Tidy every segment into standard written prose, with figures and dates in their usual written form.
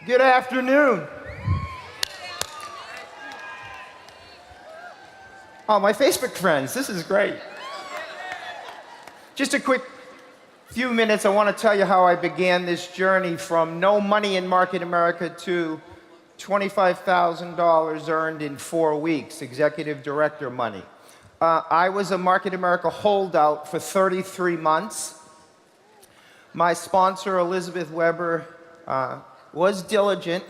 Good afternoon. Oh, my Facebook friends, this is great. Just a quick few minutes, I want to tell you how I began this journey from no money in Market America to $25,000 earned in 4 weeks, executive director money. I was a Market America holdout for 33 months. My sponsor, Elizabeth Weber, was diligent,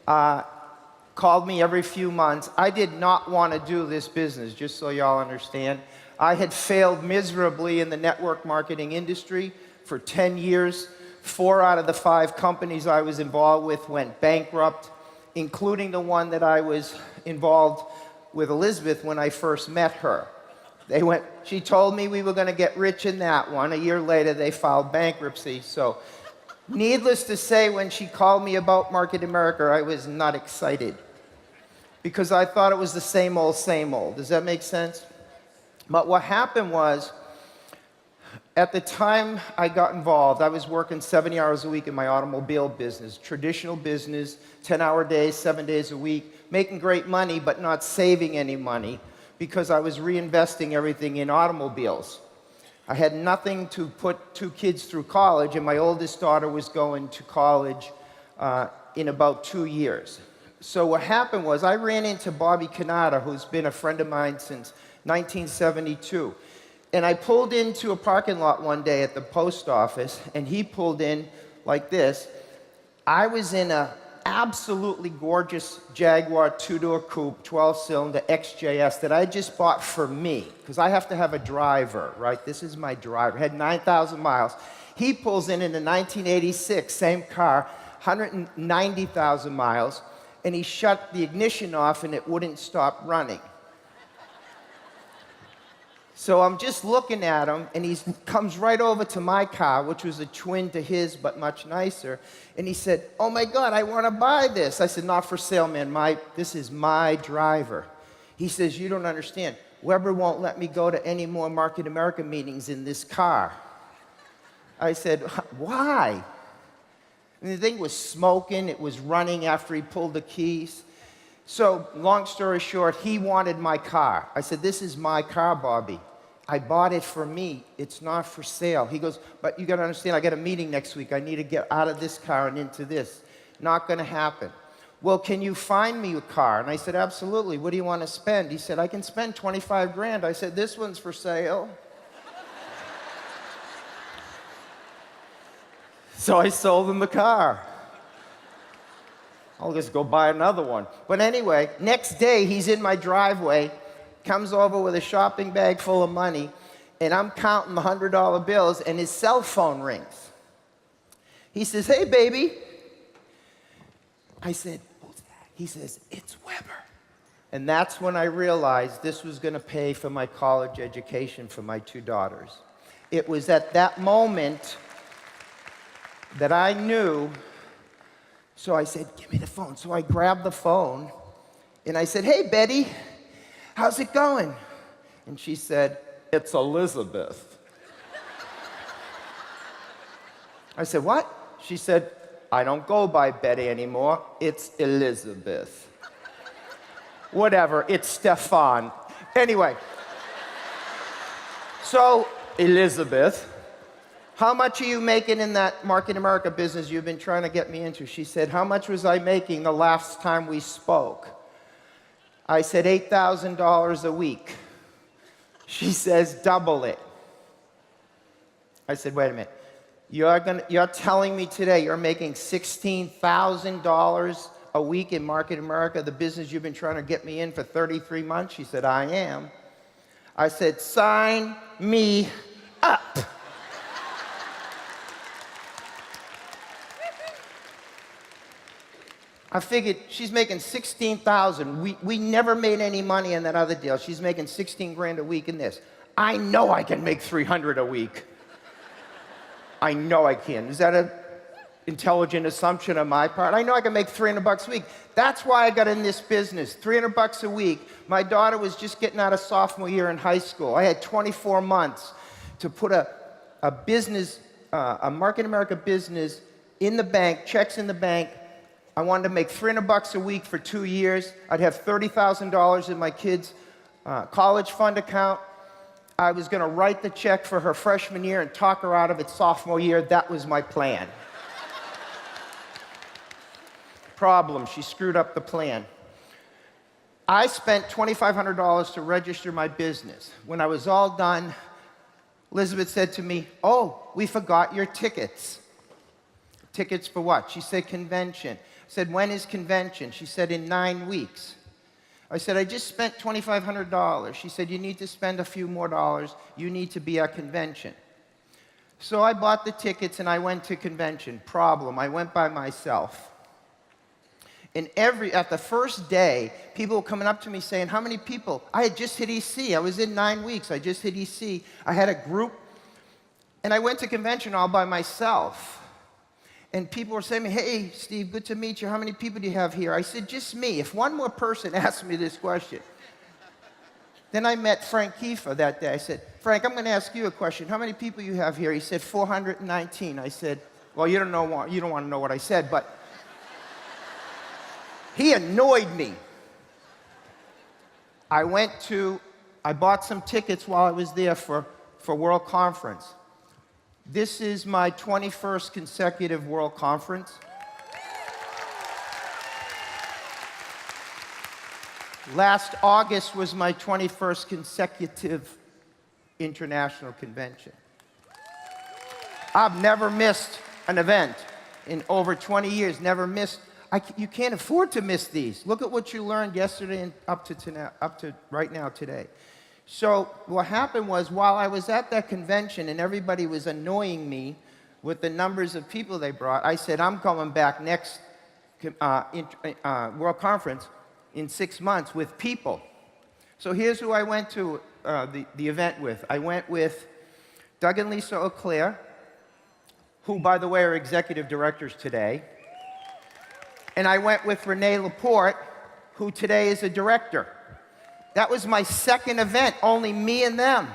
called me every few months. I did not want to do this business, just so y'all understand. I had failed miserably in the network marketing industry for 10 years. 4 out of the 5 companies I was involved with went bankrupt, including the one that I was involved with Elizabeth when I first met her. She told me we were going to get rich in that one. A year later, they filed bankruptcy. So, needless to say, when she called me about Market America, I was not excited because I thought it was the same old, same old. Does that make sense? But what happened was, at the time I got involved, I was working 70 hours a week in my automobile business, traditional business, 10-hour days, 7 days a week, making great money, but not saving any money because I was reinvesting everything in automobiles. I had nothing to put 2 kids through college, and my oldest daughter was going to college in about 2 years. So what happened was I ran into Bobby Canada, who's been a friend of mine since 1972. And I pulled into a parking lot one day at the post office, and he pulled in like this. I was in a absolutely gorgeous Jaguar 2-door coupe, 12-cylinder XJS that I just bought for me, because I have to have a driver, right? This is my driver. Had 9,000 miles. He pulls in a 1986, same car, 190,000 miles, and he shut the ignition off and it wouldn't stop running. So I'm just looking at him, and he comes right over to my car, which was a twin to his, but much nicer. And he said, "Oh my God, I want to buy this." I said, "Not for sale, man. This is my driver." He says, "You don't understand. Weber won't let me go to any more Market America meetings in this car." I said, "Why?" And the thing was smoking. It was running after he pulled the keys. So, long story short, he wanted my car. I said, "This is my car, Bobby. I bought it for me. It's not for sale." He goes, "But you got to understand, I got a meeting next week. I need to get out of this car and into this." Not going to happen. "Well, can you find me a car?" And I said, "Absolutely. What do you want to spend?" He said, "I can spend 25 grand. I said, "This one's for sale." So I sold him the car. I'll just go buy another one. But anyway, next day, he's in my driveway, comes over with a shopping bag full of money, and I'm counting the $100 bills, and his cell phone rings. He says, "Hey, baby." I said, "Who's that?" He says, "It's Weber." And that's when I realized this was going to pay for my college education for my 2 daughters. It was at that moment that I knew. So I said, "Give me the phone." So I grabbed the phone, and I said, "Hey, Betty, how's it going?" And she said, "It's Elizabeth." I said, "What?" She said, "I don't go by Betty anymore. It's Elizabeth." Whatever, it's Stefan. Anyway, so Elizabeth, "How much are you making in that Market America business you've been trying to get me into?" She said, "How much was I making the last time we spoke?" I said, $8,000 a week. She says, "Double it." I said, "Wait a minute. You're telling me today you're making $16,000 a week in Market America, the business you've been trying to get me in for 33 months? She said, "I am." I said, "Sign me up." I figured she's making $16,000. We never made any money in that other deal. She's making 16 grand a week in this. I know I can make 300 a week. I know I can. Is that an intelligent assumption on my part? I know I can make $300 a week. That's why I got in this business. $300 a week. My daughter was just getting out of sophomore year in high school. I had 24 months to put a business, a Market America business in the bank, checks in the bank, I wanted to make $300 a week for 2 years. I'd have $30,000 in my kids' college fund account. I was going to write the check for her freshman year and talk her out of it sophomore year. That was my plan. Problem, she screwed up the plan. I spent $2,500 to register my business. When I was all done, Elizabeth said to me, "Oh, we forgot your tickets." Tickets for what? She said, "Convention." I said, "When is convention?" She said, "In 9 weeks." I said, "I just spent $2,500. She said, "You need to spend a few more dollars. You need to be at convention." So I bought the tickets and I went to convention. Problem, I went by myself. And at the first day, people were coming up to me saying, "How many people?" I had just hit EC. I was in 9 weeks. I just hit EC. I had a group. And I went to convention all by myself. And people were saying to me, "Hey, Steve, good to meet you. How many people do you have here?" I said, "Just me." If one more person asked me this question. Then I met Frank Kiefer that day. I said, "Frank, I'm going to ask you a question. How many people you have here?" He said, 419. I said, "Well, you don't want to know what I said, but..." He annoyed me. I bought some tickets while I was there for World Conference. This is my 21st consecutive World Conference. Last August was my 21st consecutive international convention. I've never missed an event in over 20 years, never missed. You can't afford to miss these. Look at what you learned yesterday and up to right now today. So what happened was, while I was at that convention and everybody was annoying me with the numbers of people they brought, I said, "I'm coming back next World Conference in 6 months with people." So here's who I went to the event with. I went with Doug and Lisa Auclair, who, by the way, are executive directors today. And I went with Renee Laporte, who today is a director. That was my second event, only me and them.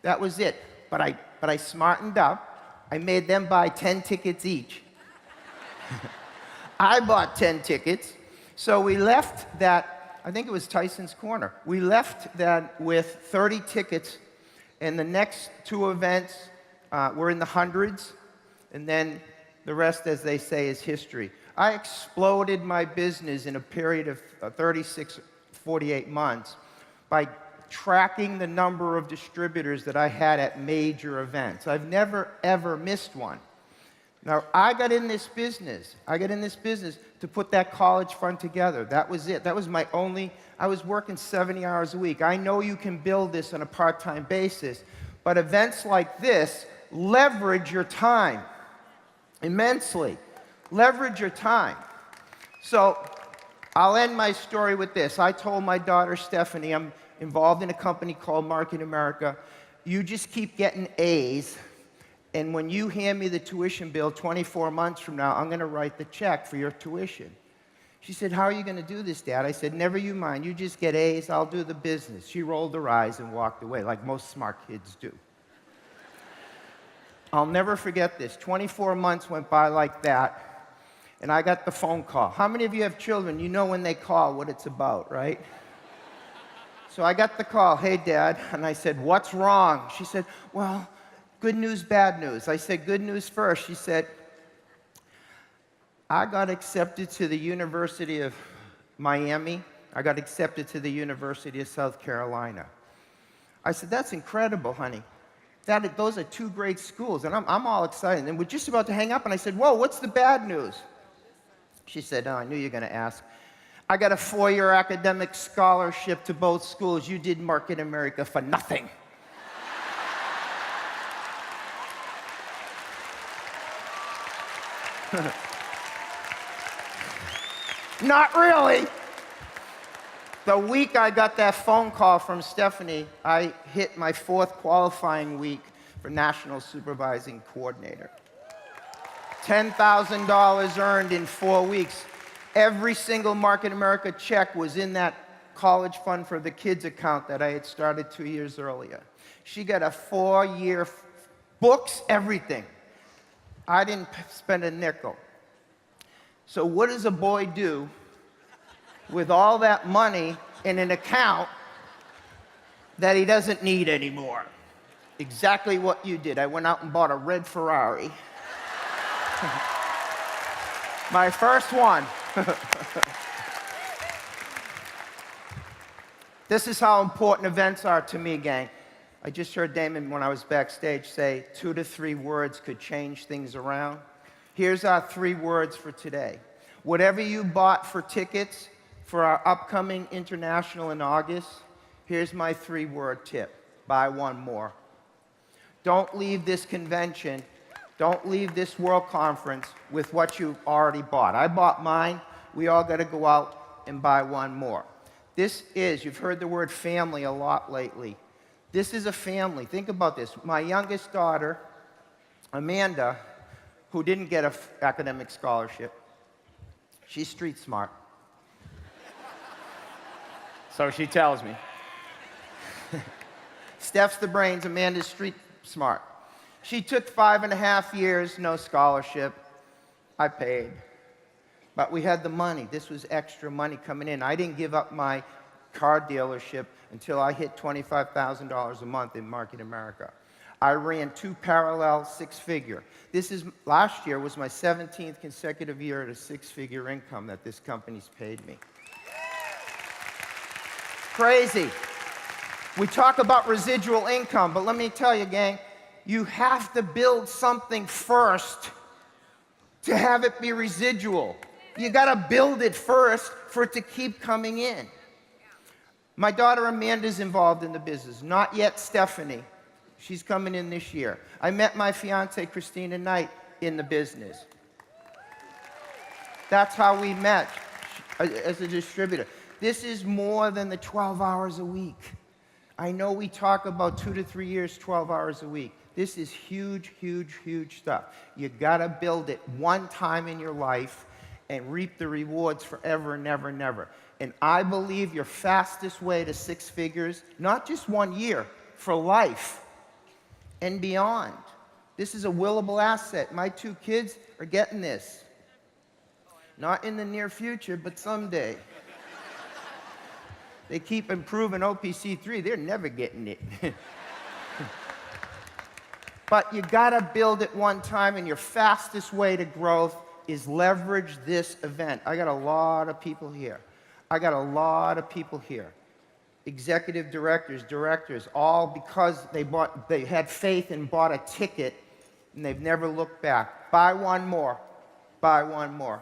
That was it. But I smartened up. I made them buy 10 tickets each. I bought 10 tickets. So we left that, I think it was Tyson's Corner. We left that with 30 tickets, and the next 2 events were in the hundreds, and then the rest, as they say, is history. I exploded my business in a period of 36, 48 months by tracking the number of distributors that I had at major events. I've never, ever missed one. Now, I got in this business to put that college fund together. That was it. That was I was working 70 hours a week. I know you can build this on a part-time basis, but events like this leverage your time immensely. Leverage your time. So I'll end my story with this. I told my daughter, Stephanie, I'm involved in a company called Market America. You just keep getting A's, and when you hand me the tuition bill 24 months from now, I'm going to write the check for your tuition. She said, "How are you going to do this, Dad?" I said, "Never you mind. You just get A's. I'll do the business." She rolled her eyes and walked away, like most smart kids do. I'll never forget this. 24 months went by like that. And I got the phone call. How many of you have children? You know when they call what it's about, right? So I got the call, "Hey, Dad." And I said, "What's wrong?" She said, "Well, good news, bad news." I said, "Good news first." She said, "I got accepted to the University of Miami. I got accepted to the University of South Carolina." I said, "That's incredible, honey. Those are 2 great schools." And I'm all excited. And we're just about to hang up, and I said, "Whoa, what's the bad news?" She said, "Oh, I knew you were going to ask. I got a 4-year academic scholarship to both schools. You did Market America for nothing." Not really. The week I got that phone call from Stephanie, I hit my 4th qualifying week for National Supervising Coordinator. $10,000 earned in 4 weeks. Every single Market America check was in that college fund for the kids account that I had started 2 years earlier. She got a 4-year books, everything. I didn't spend a nickel. So what does a boy do with all that money in an account that he doesn't need anymore? Exactly what you did. I went out and bought a red Ferrari. My first one. This is how important events are to me, gang. I just heard Damon, when I was backstage, say 2 to 3 words could change things around. Here's our 3 words for today. Whatever you bought for tickets for our upcoming international in August, here's my 3-word tip. Buy one more. Don't leave this convention, don't leave this World Conference with what you already bought. I bought mine. We all got to go out and buy one more. This is, you've heard the word family a lot lately. This is a family. Think about this. My youngest daughter, Amanda, who didn't get an academic scholarship, she's street smart. So she tells me. Steph's the brains, Amanda's street smart. She took 5.5 years, no scholarship. I paid. But we had the money. This was extra money coming in. I didn't give up my car dealership until I hit $25,000 a month in Market America. I ran 2 parallel 6-figure. Last year was my 17th consecutive year at a 6-figure income that this company's paid me. Crazy. We talk about residual income, but let me tell you, gang, you have to build something first to have it be residual. You got to build it first for it to keep coming in. My daughter Amanda's involved in the business, not yet Stephanie. She's coming in this year. I met my fiance Christina Knight in the business. That's how we met as a distributor. This is more than the 12 hours a week. I know we talk about 2 to 3 years, 12 hours a week. This is huge, huge, huge stuff. You gotta build it one time in your life and reap the rewards forever and never, never. And I believe your fastest way to 6 figures, not just 1 year, for life and beyond. This is a willable asset. My 2 kids are getting this. Not in the near future, but someday. They keep improving OPC3, they're never getting it. But you gotta build it one time, and your fastest way to growth is leverage this event. I got a lot of people here. Executive directors, all because they had faith and bought a ticket, and they've never looked back. Buy one more. Buy one more.